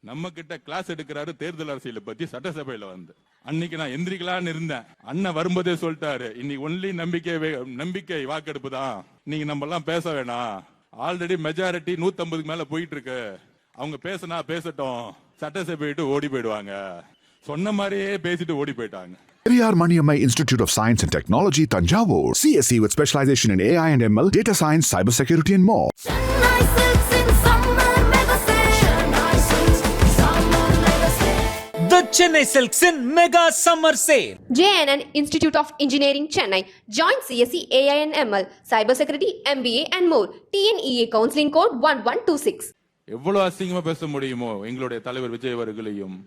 நம்ம கிட்ட கிளாஸ் எடுக்கிறாரு தேர்தல் அரசியலை பத்தி சட்டசபையில வந்து. அன்னைக்கு நான் எந்திரிக்கலான்னு இருந்தேன். அண்ணன் வரும்போதே சொல்லிட்டாரு, இன்னைக்கு ஒன்லி நம்பிக்கை வாக்கெடுப்பு தான், நீங்க நம்ம எல்லாம் பேச வேணாம், ஆல்ரெடி மெஜாரிட்டி 150 மேல போயிட்டு இருக்கு, அவங்க பேசினா பேசட்டும், சட்டசபை விட்டு ஓடி போயிடுவாங்க. சொன்ன மாதிரியே பேசிட்டு ஓடி போயிட்டாங்க. Periyar Maniammai Institute of Science and Technology, Tanjavur. CSE with specialization in AI and ML, data science, cybersecurity and more. The Chennai Silks in Mega Summer Sale. JNN Institute of Engineering, Chennai. Join CSE, AI and ML, Cybersecurity, MBA and more. TNEA Counseling Code 1126. எவ்வளவு அசிங்கமா பேச முடியுமோ எங்களுடைய தலைவர் விஜய் அவர்களையும்,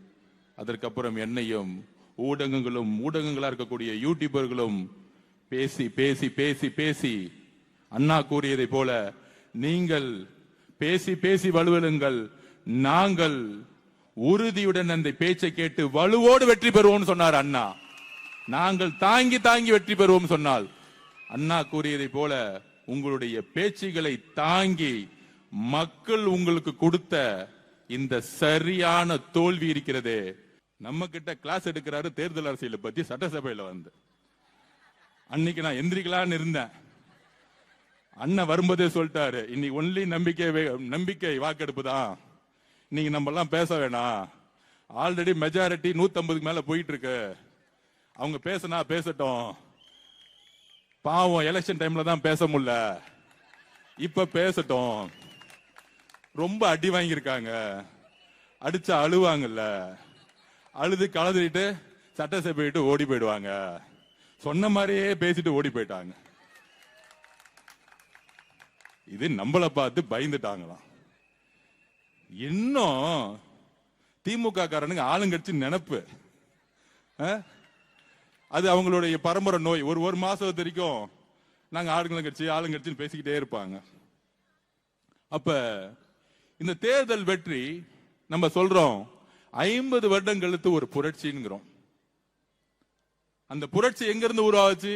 அதற்கப்புறம் என்னையும், ஊடகங்களா இருக்கக்கூடிய யூடியூபர்களும் பேசி பேசி பேசி பேசி அண்ணா கூறியதை போல நீங்கள் பேசி பேசி வலுவலுங்கள், நாங்கள் உறுதியுடன் அந்த பேச்சை கேட்டு வலுவோடு வெற்றி பெறுவோம் சொன்னார் அண்ணா. நாங்கள் தாங்கி தாங்கி வெற்றி பெறுவோம் சொன்னால், அண்ணா கூறியதை போல உங்களுடைய பேச்சுகளை தாங்கி மக்கள் உங்களுக்கு கொடுத்த இந்த சரியான தோல்வி இருக்கிறதே. நம்ம கிட்ட கிளாஸ் எடுக்கிறாரு தேர்தல் அரசியலை பத்தி சட்டசபையில வந்து. அன்னைக்கு நான் எந்திரிக்கலான்னு இருந்தேன். அண்ணன் வரும்போதே சொல்லிட்டாரு, இன்னைக்கு ஒன்லி நம்பிக்கை வாக்கெடுப்பு தான், நீங்க நம்ம எல்லாம் பேச வேணாம், ஆல்ரெடி மெஜாரிட்டி 150 மேல போயிட்டு இருக்கு, அவங்க பேசினா பேசட்டும், பாவம் எலெக்ஷன் டைம்ல தான் பேச முடியல, இப்ப பேசட்டும், ரொம்ப அடி வாங்கியிருக்காங்க, அடிச்சா அழுவாங்கல்ல, அழுது கலந்துட்டு சட்டசபை விட்டு ஓடி போயிடுவாங்க. சொன்ன மாதிரியே பேசிட்டு ஓடி போயிட்டாங்க. இது நம்மள பார்த்து பயந்துட்டாங்களாம். இன்னும் திமுக காரனுங்க ஆளுங்கட்சி நினைப்பு, அது அவங்களுடைய பரம்பரை நோய். ஒரு மாசம் வரைக்கும் நாங்க ஆளுங்கட்சின்னு பேசிக்கிட்டே இருப்பாங்க. அப்ப இந்த தேர்தல் வெற்றி நம்ம சொல்றோம் 50 வருடம் கழித்து ஒரு புரட்சிங்கிறோம். அந்த புரட்சி எங்க இருந்து உருவாச்சு?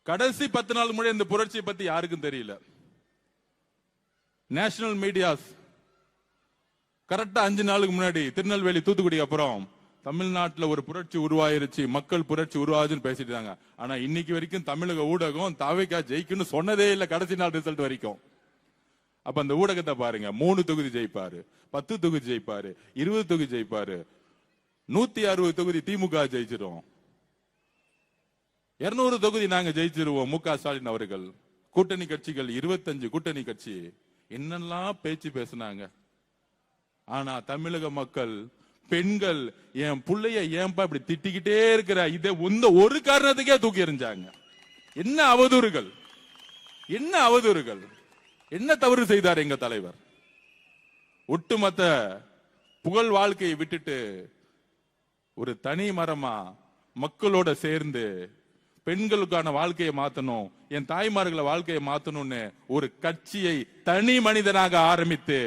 கடைசி 10 நாள் முன்னாடி இந்த புரட்சியை பத்தி யாருக்கும் தெரியல. நேஷனல் மீடியாஸ் கரெக்டா 5 நாளுக்கு முன்னாடி திருநெல்வேலி தூத்துக்குடி அப்புறம் தமிழ்நாட்டில் ஒரு புரட்சி உருவாயிருச்சு, மக்கள் புரட்சி உருவாச்சுன்னு பேசிட்டு இருந்தாங்க. ஆனா இன்னைக்கு வரைக்கும் தமிழக ஊடகம் தாவேகா ஜெயிக்குன்னு சொன்னதே இல்லை கடைசி நாள் ரிசல்ட் வரைக்கும். அப்ப அந்த ஊடகத்தை பாருங்க, 3 தொகுதி ஜெயிப்பாரு, 10 தொகுதி ஜெயிப்பாரு, 20 தொகுதி ஜெயிப்பாரு, 160 தொகுதி திமுக ஜெயிச்சிரும், 200 தொகுதி நாங்க ஜெயிச்சிருவோம். மு.க. ஸ்டாலின் அவர்கள், கூட்டணி கட்சிகள் 25 கூட்டணி கட்சி என்னெல்லாம் பேச்சு பேசினாங்க. ஆனா தமிழக மக்கள், பெண்கள், என் பிள்ளைய ஏன்பா இப்படி திட்டிக்கிட்டே இருக்கிற, இதை ஒரு காரணத்துக்கே தூக்கி எறிஞ்சாங்க. என்ன அவதூறுகள், என்ன அவதூறுகள், என்ன தவறு செய்தார் எங்க தலைவர்? ஒட்டுமொத்த புகழ் வாழ்க்கையை விட்டுட்டு ஒரு தனி மரமா மக்களோட சேர்ந்து பெண்களுக்கான வாழ்க்கையை மாத்தணும், என் தாய்மார்களை வாழ்க்கையை மாத்தணும்னு ஒரு கட்சியை தனி மனிதனாக ஆரம்பித்து,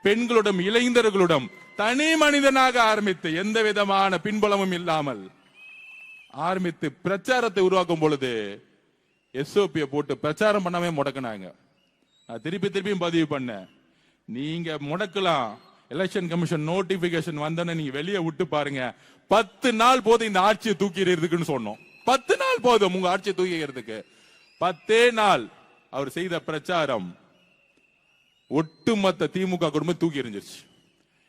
பெண்களுடன் இளைஞர்களுடன் தனி மனிதனாக ஆரம்பித்து, எந்த விதமான பின்புலமும் இல்லாமல் ஆரம்பித்து பிரச்சாரத்தை உருவாக்கும் பொழுது எஸ்ஓபியை போட்டு பிரச்சாரம் பண்ணாமே முடக்கினாங்க. நான் திருப்பியும் பதிவு பண்ண, நீங்க முடக்கலாம், எலெக்ஷன் கமிஷன் நோட்டிபிகேஷன் வந்தன நீங்க வெளியே விட்டு பாருங்க, 10 நாள் போதும் இந்த ஆட்சியை தூக்கி எறியறதுக்குன்னு சொன்னோம். 10 நாள் போதும் உங்க ஆட்சியை தூக்கி எறியறதுக்கு. 10 நாள் அவர் செய்த பிரச்சாரம் ஒட்டுமொத்த திமுக குடும்பம் தூக்கி எறிஞ்சிருச்சு.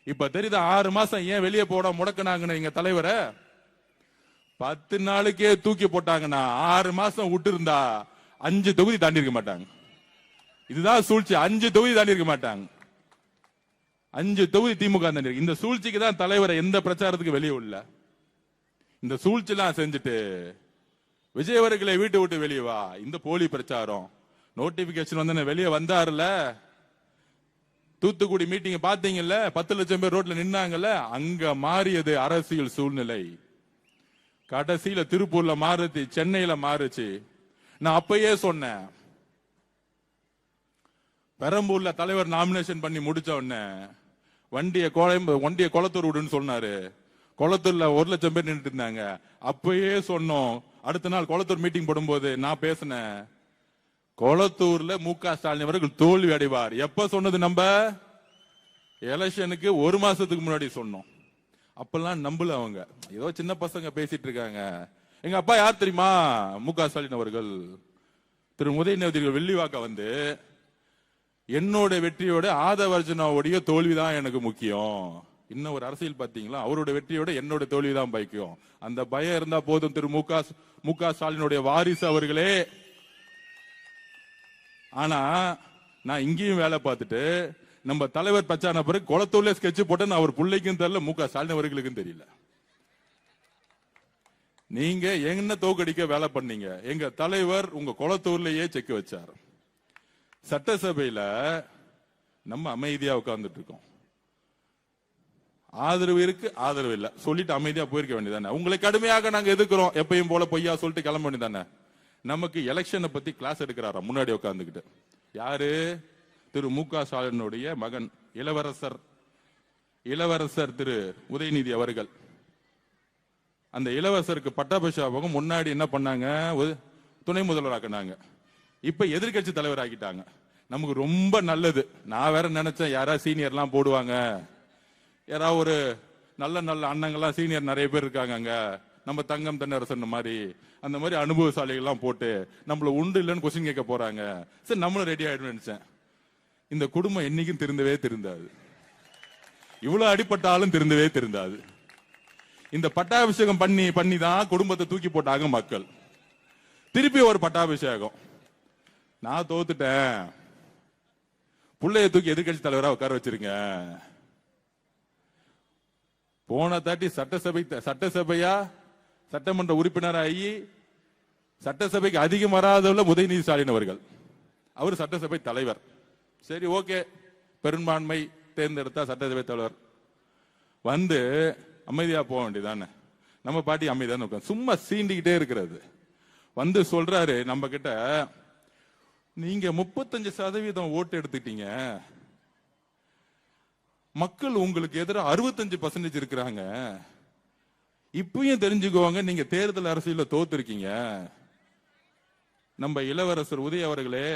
இப்ப தெரியுது 6 மாசம் ஏன் வெளியே போட முடக்கினாங்கன்னு எங்க தலைவரை. 10 நாளுக்கே தூக்கி போட்டாங்கன்னா 6 மாசம் விட்டு இருந்தா 5 தொகுதி தாண்டி இருக்க மாட்டாங்க. இதுதான் சூழ்ச்சி. 5 தொகுதி தாண்டி இருக்க மாட்டாங்க. 5 தொகுதி திமுக தாண்டி. இந்த சூழ்ச்சிக்கு தான் தலைவரை எந்த பிரச்சாரத்துக்கு வெளியே உள்ள இந்த சூழ்ச்சி எல்லாம் செஞ்சுட்டு விஜய் அவர்களை வீட்டை விட்டு வெளியே வா, இந்த போலி பிரச்சாரம், நோட்டிபிகேஷன் வந்து வெளியே வந்தாருல, தூத்துக்குடி மீட்டிங் பாத்தீங்கல்ல, 10 லட்சம் பேர் ரோட்ல நின்னாங்கல்ல, அங்க மாறியது அரசியல் சூழ்நிலை. கடைசியில திருப்பூர்ல மாறுச்சு, சென்னையில மாறுச்சு. நான் அப்பயே சொன்னேன், பெரம்பூர்ல தலைவர் நாமினேஷன் பண்ணி முடிச்ச உடனே வண்டிய கொளத்தூர் விடுன்னு சொன்னாரு. கொளத்தூர்ல 1 லட்சம் பேர் நின்றுட்டு இருந்தாங்க. அப்பயே சொன்னோம். அடுத்த நாள் கொளத்தூர் மீட்டிங் போடும்போது நான் பேசினேன், கொளத்தூர்ல மு.க. ஸ்டாலின் அவர்கள் தோல்வி அடைவார். எப்ப சொன்னது? நம்ம எலெக்ஷனுக்கு 1 மாசத்துக்கு முன்னாடி சொன்னோம். அப்பெல்லாம் நம்பல அவங்க, ஏதோ சின்ன பசங்க பேசிட்டு இருக்காங்க. எங்க அப்பா யார் தெரியுமா? மு.க. ஸ்டாலின் அவர்கள். திரு உதயநிதி வெள்ளிவாக்க வந்து என்னோட வெற்றியோட ஆதவர்ஜனாவுடைய தோல்விதான் எனக்கு முக்கியம். இன்னும் ஒரு அரசியல் பாத்தீங்களா, அவரோட வெற்றியோட என்னோட தோல்விதான் பைக்கும். அந்த பயம் இருந்தா போதும் திரு மு.க. ஸ்டாலினுடைய வாரிசு அவர்களே. ஆனா நான் இங்கேயும் வேலை பார்த்துட்டு நம்ம தலைவர் பச்சான பிறகு குளத்தூர்ல ஸ்கெட்ச் போட்டேன்னு அவர் பிள்ளைக்கும் தெரியல, மு.க. ஸ்டாலின் அவர்களுக்கும் தெரியல. நீங்க என்ன தோக்கடிக்க வேலை பண்ணீங்க? எங்க தலைவர் உங்க குளத்தூர்லயே செக் வச்சார். சட்டசபையில நம்ம அமைதியா உட்கார்ந்துட்டு இருக்கோம். ஆதரவு இருக்கு, ஆதரவு இல்ல சொல்லிட்டு அமைதியா போயிருக்க வேண்டியதானே. உங்களை கடுமையாக நாங்க எதிர்க்கிறோம் எப்பயும் போல பொய்யா சொல்லிட்டு கிளம்ப வேண்டியதானே. நமக்கு எலெக்ஷனை பத்தி கிளாஸ் எடுக்கிறாரா முன்னாடி உட்கார்ந்துகிட்டு? யாரு? திரு மு.க. ஸ்டாலினுடைய மகன் இளவரசர் திரு உதயநிதி அவர்கள். அந்த இளவரசருக்கு பட்டாபிஷேகம் முன்னாடி என்ன பண்ணாங்க? துணை முதல்வர் ஆக்கினாங்க. இப்ப எதிர்கட்சி தலைவர் ஆக்கிட்டாங்க. நமக்கு ரொம்ப நல்லது. நான் வேற நினைச்சேன் யாரா சீனியர்லாம் போடுவாங்க, யாராவது ஒரு நல்ல நல்ல அண்ணங்கள்லாம் சீனியர் நிறைய பேர் இருக்காங்க அங்க, நம்ம தங்கம் தென்னரசன் மாதிரி அந்த மாதிரி அனுபவசாலிகள்லாம் போட்டு நம்மள உண்டு இல்லைன்னு கொஸ்டின் கேட்க போறாங்க. சரி நம்மளும் ரெடி ஆயிடும் நினைச்சேன். இந்த குடும்பம் என்னைக்கும் திருந்தாது. இவ்வளவு அடிப்பட்டாலும் திருந்தாது. இந்த பட்டாபிஷேகம் பண்ணி தான் குடும்பத்தை தூக்கி போட்டாங்க மக்கள். திருப்பி ஒரு பட்டாபிஷேகம். நான் தோத்துட்டேன், புள்ளைய தூக்கி எதிர்கட்சி தலைவரா உட்கார வச்சிருங்க. போன தாட்டி சட்டசபையா சட்டமன்ற உறுப்பினராகி சட்டசபைக்கு அதிகம் வராதவர்கள் உதயநிதி ஸ்டாலின் அவர்கள். அவர் சட்டசபை தலைவர். சரி ஓகே, பெரும்பான்மை தேர்ந்தெடுத்தா சட்டசபை தலைவர் வந்து அமைதியா போக வேண்டியதானே. நம்ம பாட்டி அமைதியான உட்காந்து சும்மா சீண்டிக்கிட்டே இருக்கிறது. வந்து சொல்றாரு நம்ம கிட்ட, நீங்க 35% ஓட்டு எடுத்துட்டீங்க, மக்கள் உங்களுக்கு எதிராக 65% இருக்கிறாங்க. இப்பயும் தெரிஞ்சுக்குவாங்க, நீங்க தேர்தல் அரசியல தோத்துருக்கீங்க. நம்ம இளவரசர் உதய அவர்களே,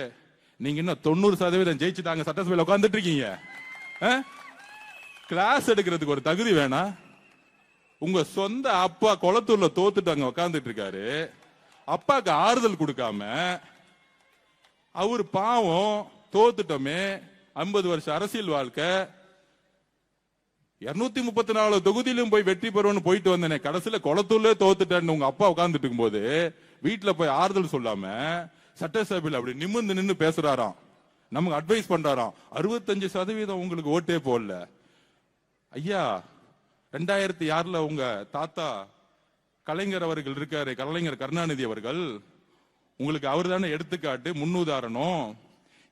நீங்க இன்னும் 90% ஜெயிச்சுட்டாங்க, சட்டசபையில் உட்கார்ந்துட்டு இருக்கீங்க. கிளாஸ் எடுக்கிறதுக்கு ஒரு தகுதி வேணா? உங்க சொந்த அப்பா குளத்தூர்ல தோத்துட்டு அங்க உட்கார்ந்துட்டு இருக்காரு. அப்பாக்கு ஆறுதல் கொடுக்காம அவர் பாவம் தோத்துட்டோமே, 50 வருஷம் அரசியல் வாழ்க்கை, 234 தொகுதியிலும் போய் வெற்றி பெறுவோம்னு போயிட்டு வந்தேனே, கடைசியில குளத்தூர்ல தோத்துட்டேன்னு உங்க அப்பா உட்கார்ந்துட்டு இருக்கும் போது வீட்டுல போய் ஆறுதல் சொல்லாம சட்டசபையில் அப்படி நிமிர்ந்து பேசுறாராம், நமக்கு அட்வைஸ் பண்றாராம். 65% உங்களுக்கு ஓட்டே போடல. ஐயா 2006 உங்க தாத்தா கலைஞர் அவர்கள் இருக்காரு, கலைஞர் கருணாநிதி அவர்கள், உங்களுக்கு அவர் தானே எடுத்துக்காட்டு, முன்னுதாரணம்.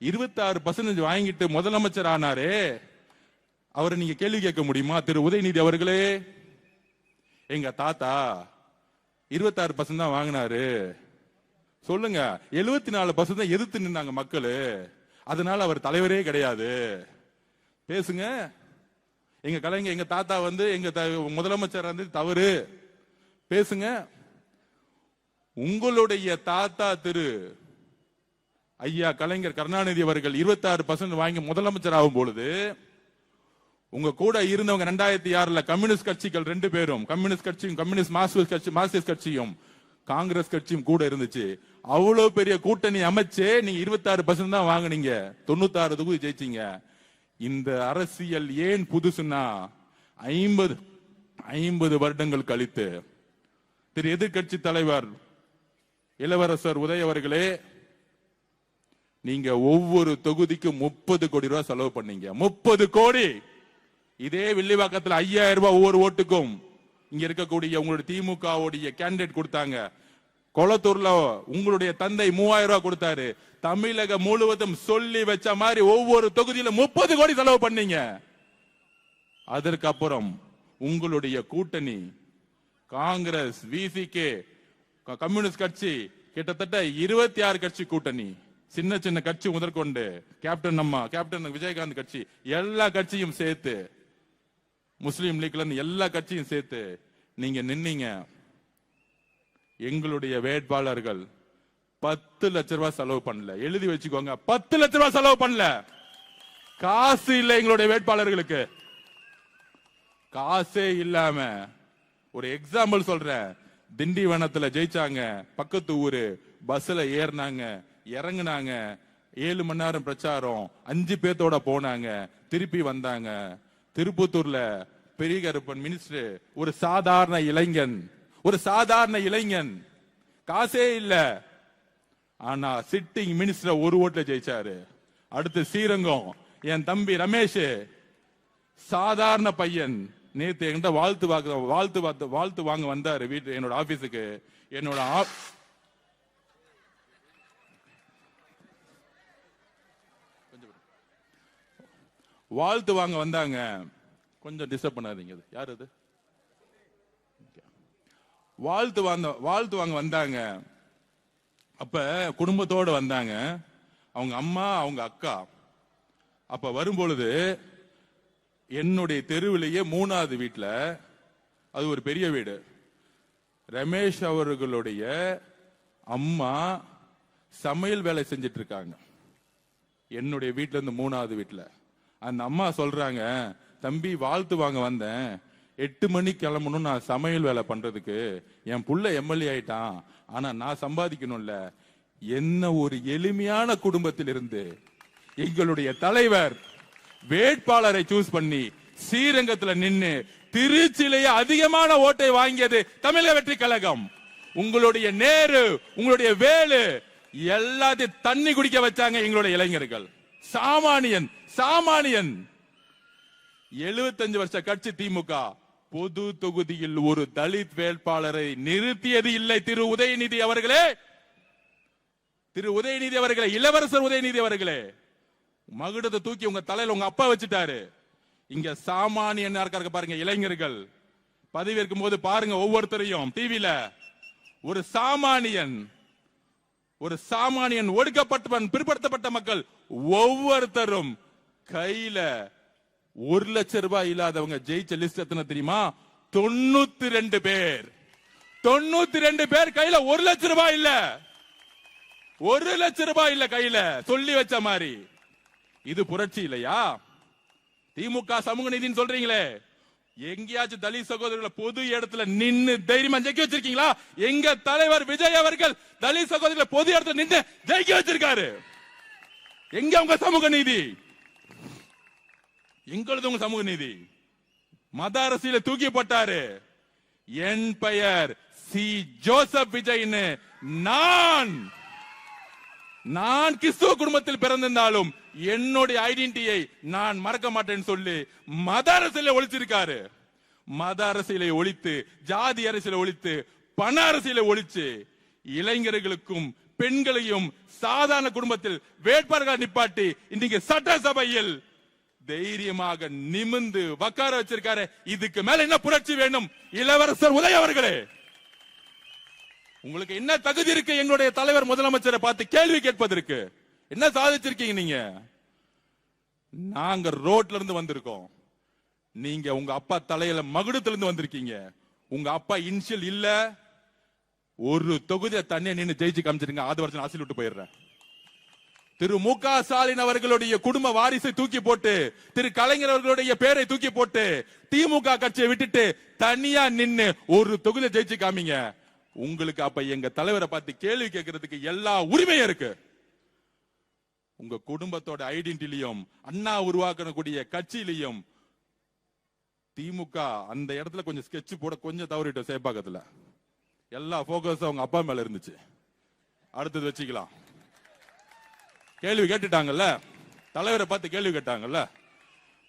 26% வாங்கிட்டு முதலமைச்சர் ஆனாரே, அவரை நீங்க கேள்வி கேட்க முடியுமா? திரு உதயநிதி அவர்களே, எங்க தாத்தா 26% தான் வாங்கினாரு சொல்லுங்க. 74% தான் எதிர்த்து நின்னாங்க மக்கள், அதனால அவர் தலைவரே கிடையாது. பேசுங்க. எங்க கலைஞர், எங்க தாத்தா வந்து எங்க முதலமைச்சர் வந்து தவறு பேசுங்க. உங்களுடைய தாத்தா திரு ஐயா கலைஞர் கருணாநிதி அவர்கள் 26% வாங்கி முதலமைச்சர் ஆகும் பொழுது உங்க கூட இருந்தவங்க 2006 கம்யூனிஸ்ட் கட்சிகள் 2 பேரும், கம்யூனிஸ்ட் கட்சியும் கம்யூனிஸ்ட் மார்க்சிஸ்ட் கட்சியும் காங்கிரஸ் கட்சியும் கூட இருந்துச்சு. அவ்வளவு பெரிய கூட்டணி அமைச்சு நீங்க 26% தான் வாங்குனீங்க, 96 தொகுதி ஜெயிச்சீங்க. இந்த அரசியல் ஏன் புதுசுன்னா 50 வருடங்கள் கழித்து திரு எதிர்கட்சி தலைவர் இளவரசர் உதய அவர்களே, நீங்க ஒவ்வொரு தொகுதிக்கும் 30 கோடி ரூபாய் செலவு பண்ணீங்க. 30 கோடி. இதே வில்லிவாக்கத்தில் 5000 ரூபாய் ஒவ்வொரு ஓட்டுக்கும் இங்க இருக்கக்கூடிய உங்களுடைய திமுக கேண்டிடேட் கொடுத்தாங்க. கொளத்தூர்ல உங்களுடைய தந்தை 3000 ரூபாய் கொடுத்தாரு. தமிழக முழுவதும் சொல்லி வச்ச மாதிரி ஒவ்வொரு தொகுதியில 30 கோடி செலவு பண்ணீங்க. அதற்கப்புறம் உங்களுடைய கூட்டணி காங்கிரஸ், விசிகே, கம்யூனிஸ்ட் கட்சி, கிட்டத்தட்ட 26 கட்சி கூட்டணி, சின்ன சின்ன கட்சி முதற்கொண்டு கேப்டன் விஜயகாந்த் கட்சி, எல்லா கட்சியும் சேர்த்து, முஸ்லீம் லீக்ல இருந்து எல்லா கட்சியும் சேர்த்து நீங்க நின்னீங்க. எங்களுடைய வேட்பாளர்கள் 10 லட்சம் ரூபாய் செலவு பண்ணல. எழுதி வச்சுக்கோங்க, 10 லட்சம் ரூபாய் செலவு பண்ணல. காசு இல்லை எங்களுடைய வேட்பாளர்களுக்கு. காசே இல்லாம ஒரு எக்ஸாம்பிள் சொல்றேன். திண்டிவனத்துல ஜெயிச்சாங்க, பக்கத்து ஊரு, பஸ்ல ஏறினாங்க, இறங்குனாங்க, 7 மணி நேரம் பிரச்சாரம், 5 பேர்த்தோட போனாங்க, திருப்பி வந்தாங்க. திருப்பத்தூர்ல பெரிய கருப்பன் மினிஸ்டர், ஒரு சாதாரண இளைஞன், காசே இல்ல, ஆனா சிட்டிங் மினிஸ்டர் ஒரு ஓட்டுல ஜெயிச்சாரு. அடுத்து ஸ்ரீரங்கம், என் தம்பி ரமேஷ், சாதாரண பையன், நேத்து என்கிட்ட வாழ்த்து வாங்க வந்தாரு வீட்டு என்னோட ஆபீஸுக்கு. என்னோட வாழ்த்து வாங்க வந்தாங்க. கொஞ்சம் டிஸ்டர்ப் பண்ணாதீங்க. யாரு அது? வாழ்த்து வாங்க வந்தாங்க. அப்ப குடும்பத்தோட வந்தாங்க. அவங்க அம்மா, அவங்க அக்கா. அப்ப வரும்பொழுது என்னுடைய தெருவிலேயே 3வது வீட்டுல, அது ஒரு பெரிய வீடு, ரமேஷ் அவர்களுடைய அம்மா சமையல் வேலை செஞ்சிட்டு இருக்காங்க. என்னுடைய வீட்டுல இருந்து 3வது வீட்டுல அந்த அம்மா சொல்றாங்க, தம்பி வாழ்த்து வாங்க வந்தேன், 8 மணிக்கு கிளம்பணும் நான் சமையல் வேலை பண்றதுக்கு. என் புள்ள எம்எல்ஏ ஆயிட்டான், ஆனா நான் சம்பாதிக்கணும்ல. என்ன ஒரு எளிமையான குடும்பத்தில் இருந்து எங்களுடைய தலைவர் வேட்பாளரை சூஸ் பண்ணி ஸ்ரீரங்கத்துல நின்னு திருச்சியிலேயே அதிகமான ஓட்டை வாங்கியது தமிழக வெற்றி கழகம். உங்களுடைய நேரு, உங்களுடைய வேலு எல்லாத்தையும் தண்ணி குடிக்க வச்சாங்க எங்களுடைய இளைஞர்கள். சாமானியன் 75 வருஷ கட்சி திமுக பொது தொகுதியில் ஒரு தலித் வேட்பாளரை நிறுத்தியது இல்லை. திரு உதயநிதி அவர்களே, இளவரசர் உதயநிதி அவர்களே, மகுடத்தை தூக்கி உங்க தலையில உங்க அப்பா வச்சுட்டாரு. இங்க சாமானியன் இருக்காரு பாருங்க, இளைஞர்கள் பதவியேற்கும் போது பாருங்க, ஒவ்வொருத்தரையும் டிவில ஒரு சாமானியன் ஒடுக்கப்பட்டவன், பிற்படுத்தப்பட்ட மக்கள் ஒவ்வொருத்தரும் கையில 1 லட்சம் ரூபாய் இல்லாதவங்க ஜெயிச்ச லிஸ்ட் எத்தனை தெரியுமா? 92 பேர். 92 பேர் கையில 1 லட்சம் ரூபாய் இல்ல. 1 லட்சம் ரூபாய் இல்ல கையில, சொல்லி வச்ச மாதிரி. இது புரட்சி இல்லையா? திமுக சமூக நீதினு சொல்றீங்களே, எங்கேயாச்சும் தலித் சகோதரர்களை பொது இடத்துல நின்னு தைரியமா ஜெயிக்க வச்சிருக்கீங்களா? எங்க தலைவர் விஜய் அவர்கள் தலித் சகோதரர்களை பொது இடத்துல நின்று ஜெயிக்க வச்சிருக்காரு. எங்க உங்க சமூக நீதி? எங்களது உங்க சமூக நீதி? மத அரசியல தூக்கி போட்டாரு. என் பெயர் சி ஜோசப் விஜய்னு, நான் கிறிஸ்துவ குடும்பத்தில் பிறந்திருந்தாலும் என்னுடைய ஐடென்டிட்டியை நான் மறக்க மாட்டேன்னு சொல்லி மத அரசியலை ஒழிச்சிருக்காரு. மத அரசியலை ஒழித்து, ஜாதி அரசியலை ஒழித்து, பண அரசியலை ஒழிச்சு இளைஞர்களுக்கும் பெண்களையும் சாதாரண குடும்பத்தில் வேட்பாளர்கள் நிப்பாட்டி இன்னைக்கு சட்டசபையில் தைரியமாக நிமிந்து உட்கார வச்சிருக்காரு. இதுக்கு மேல என்ன புரட்சி வேணும்? இளவரசர் உதய அவர்களே, உங்களுக்கு என்ன தகுதி இருக்கு எங்களுடைய தலைவர் முதலமைச்சரை பார்த்து கேள்வி கேட்பதற்கு? என்ன சாதிச்சிருக்கீங்க நீங்க? நாங்க ரோட்ல இருந்து வந்திருக்கோம், நீங்க உங்க அப்பா தலையில மகுடத்துல இருந்து வந்திருக்கீங்க. உங்க அப்பா இன்ஷியல் இல்ல, ஒரு தொகுதியை தண்ணியை நின்று ஜெயிச்சு காமிச்சிருங்க. அது வருஷம் ஆசில் விட்டு போயிடுறேன். திரு மு.க. ஸ்டாலின் அவர்களுடைய குடும்ப வாரிசை தூக்கி போட்டு, திரு கலைஞர் அவர்களுடைய பேரை தூக்கி போட்டு திமுக கட்சியை விட்டுட்டு தனியா நின்னு ஒரு தொகுதியை ஜெயிச்சு காமிங்க. உங்களுக்கு அப்ப எங்க தலைவரை பார்த்து கேள்வி கேட்கறதுக்கு எல்லா உரிமையும் இருக்கு. உங்க குடும்பத்தோட ஐடென்டிட்டிலையும் அண்ணா உருவாக்கக்கூடிய கட்சியிலையும் திமுக அந்த இடத்துல கொஞ்சம் ஸ்கெட்ச் போட கொஞ்சம் தவறிட்டோம். சேப்பாக்கத்துல எல்லா போக்கஸ் அவங்க அப்பா மேல இருந்துச்சு. அடுத்தது வச்சுக்கலாம். கேள்வி கேட்டுட்டாங்கல்ல, தலைவரை பார்த்து கேள்வி கேட்டாங்கல்ல,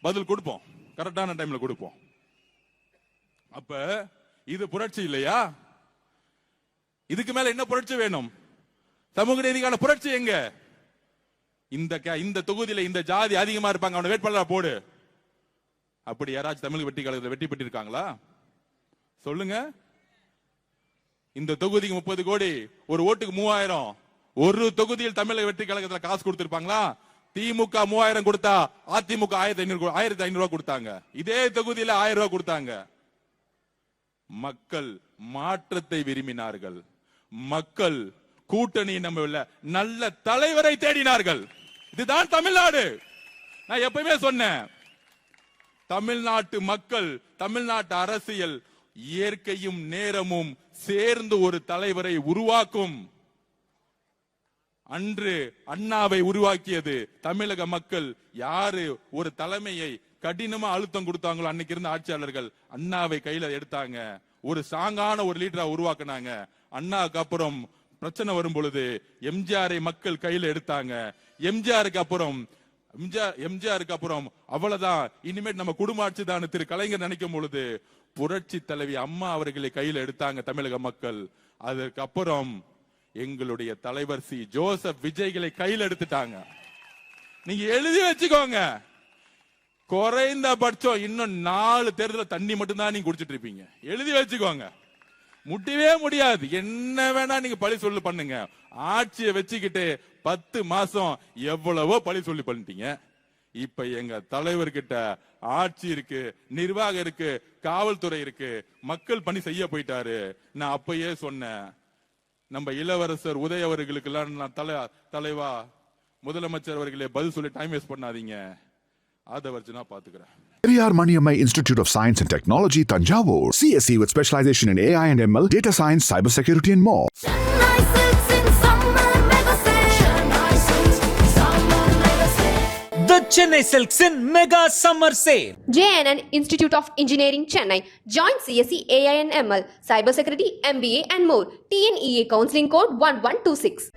பதில் கொடுப்போம், கரெக்டான டைம்ல கொடுப்போம். அப்ப இது புரட்சி இல்லையா? இதுக்கு மேல என்ன புரட்சி வேணும்? சமூக நீதிக்கான புரட்சி எங்க? இந்த தொகுதியில இந்த ஜாதி அதிகமா இருப்பாங்க, அவனை வேட்பாளரா போடு. அப்படி யாராச்சும் தமிழக வெற்றி கழகத்தில் வெற்றி பெற்று இருக்காங்களா? சொல்லுங்க. இந்த தொகுதிக்கு 30 கோடி, ஒரு ஓட்டுக்கு 3000. ஒரு தொகுதியில் தமிழக வெற்றி கழகத்தில் காசு கொடுத்திருப்பாங்களா? திமுக 3000 கொடுத்தா அதிமுக 1500 ரூபாய் கொடுத்தாங்க. இதே தொகுதியில 1000 ரூபாய் கொடுத்தாங்க. மக்கள் மாற்றத்தை விரும்பினார்கள். மக்கள் கூட்டணி நம்பவில்லை, நல்ல தலைவரை தேடினார்கள். இதுதான் தமிழ்நாடு. நான் எப்பயுமே சொன்னேன், தமிழ்நாட்டு மக்கள், தமிழ்நாட்டு அரசியல் இயற்கையும் நேரமும் சேர்ந்து ஒரு தலைவரை உருவாக்கும். அன்று அண்ணாவை உருவாக்கியது தமிழக மக்கள். யாரு ஒரு தலைமையை கடினமா அழுத்தம் கொடுத்தாங்களோ அன்னைக்கு இருந்த ஆட்சியாளர்கள் அண்ணாவை கையில எடுத்தாங்க. ஒரு ஸ்ட்ராங்கான ஒரு லீடரா உருவாக்குனாங்க. அண்ணாவுக்கு அப்புறம் பிரச்சனை வரும் பொழுது எம்ஜிஆரை மக்கள் கையில எடுத்தாங்க. எம்ஜிஆருக்கு அப்புறம் அவ்வளவுதான், இனிமேல் நம்ம குடும்ப ஆட்சி தான் திரு கலைஞர் நினைக்கும் பொழுது புரட்சி தலைவி அம்மா அவர்களை கையில எடுத்தாங்க தமிழக மக்கள். அதற்கப்புறம் எங்களுடைய தலைவர் சி ஜோசப் விஜய்களை கையில் எடுத்துட்டாங்க. நீங்க எழுதி வச்சுக்கோங்க, குறைந்தபட்சம் இன்னும் 4 தேர்தல் தண்ணி மட்டும் தான் நீங்க குடிச்சிட்டு இருப்பீங்க. எழுதி வச்சுக்கோங்க, முடியவே முடியாது. என்ன வேணா நீங்க பழி சொல்லு பண்ணுங்க. ஆட்சியை வச்சுக்கிட்டு 10 மாசம் எவ்வளவோ பழி சொல்லி பண்ணிட்டீங்க. இப்ப எங்க தலைவர்கிட்ட ஆட்சி இருக்கு, நிர்வாகம் இருக்கு, காவல்துறை இருக்கு, மக்கள் பணி செய்ய போயிட்டாரு. நான் அப்பயே சொன்னேன், நம்ம இளவரசர் உதய அவர்களுக்கு எல்லாம் நான் தலைவா முதலமைச்சர் அவர்களே பதில் சொல்லி டைம் வேஸ்ட் பண்ணாதீங்க, அதை வச்சு நான் பாத்துக்கிறேன். Periyar Maniammai Institute of Science and Technology, Tanjavur. CSE with specialization in AI and ML, data science, cybersecurity and more. Chennai Silks in summer mega sale. Chennai Silks summer mega sale. The Chennai Silks in Mega Summer Sale. JNN Institute of Engineering Chennai. Join CSE AI and ML, Cybersecurity, MBA and more. TNEA Counseling Code 1126.